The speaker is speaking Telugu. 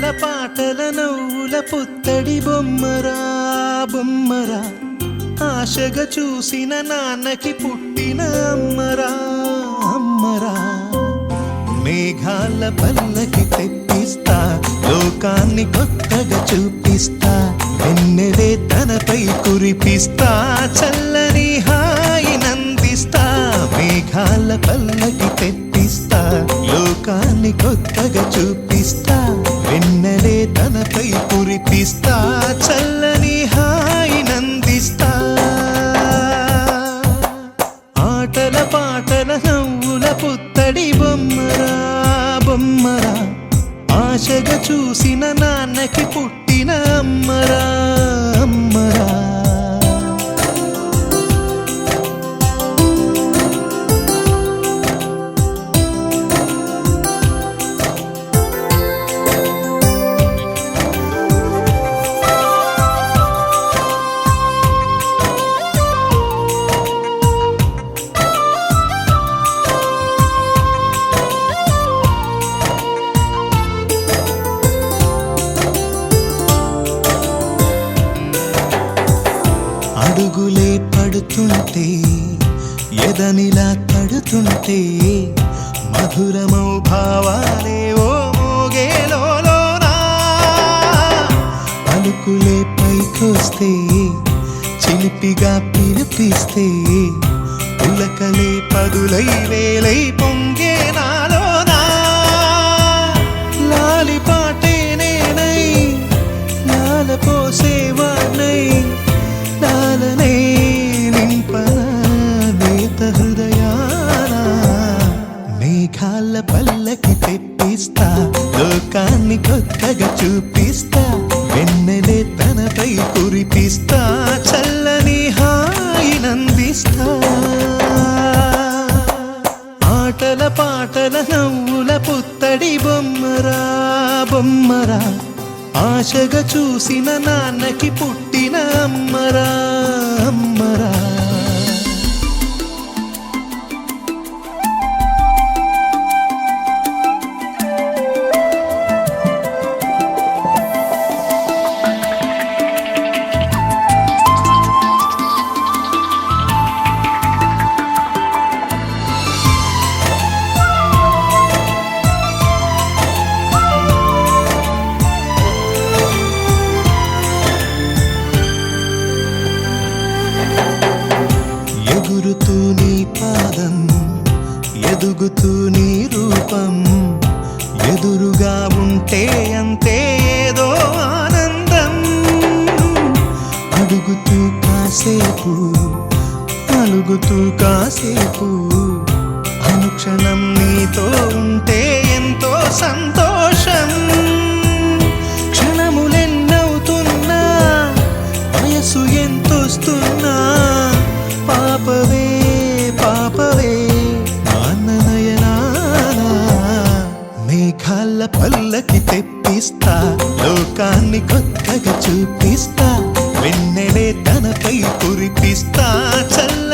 ఆటల పాటల నవ్వుల పుత్తడి బొమ్మరా బొమ్మరా, ఆశగా చూసిన నాన్నకి పుట్టిన అమ్మరా అమ్మరా. మేఘాల పల్లకి తెప్పిస్తా, లోకాన్ని కొత్తగా చూపిస్తా, వెన్నెలే తనపై కురిపిస్తా, చల్లని హాయి నందిస్తా. మేఘాల పల్లకి తెప్పిస్తా, లోకాన్ని కొత్తగా చూపిస్తా, వెన్నెలే తనపై కురిపిస్తా, చల్లని హాయి నందిస్తా. ఆటల పాటల నవ్వుల పుత్తడి బొమ్మరా బొమ్మరా, ఆశగా చూసిన నాన్నకి పుట్టిన అమ్మరా అమ్మరా. అడుగులే పడుతుంటే, ఎదనిలా తడుతుంటే, మధురమౌ భావాలే ఓ మోగేలోనా. పలుకులే పైకొస్తే, చిలిపిగా పిలిపిస్తే, పులకలే పదులై వేలై పొంగే నాలోనా. లాలి పాటే నేనై, లాల పోసేవాణ్ణై, లాలనే నింపన నేత హృదయాన. మేఘాల పల్లకి తెప్పిస్తా, లోకాన్ని కొత్తగా చూపిస్తా, వెన్నెలే తనపై కురిపిస్తా, చల్లని హాయి నందిస్తా. ఆటల పాటల నవ్వుల పుత్తడి బొమ్మరా బొమ్మరా, ఆశగా చూసిన నాన్నకి పుట్టిన అమ్మరా అమ్మరా. ఎగురుతూ నీ పాదం, ఎదుగుతూ నీ రూపం, ఎదురుగా ఉంటే అంతే ఏదో ఆనందం. అడుగుతూ కాసేపు, అలుగుతూ కాసేపు, అనుక్షణం నీతో ఉంటే ఎంతో సంతోషం. క్షణములెన్నవుతున్నా, వయసు ఎంతొస్తున్నా, పాపవే పాపవే నాన్ననయనానా. మేఘాల పల్లకి తెప్పిస్తా, లోకాన్ని కొత్తగా చూపిస్తా, వెన్నెలే తనపై కురిపిస్తా, చల్ల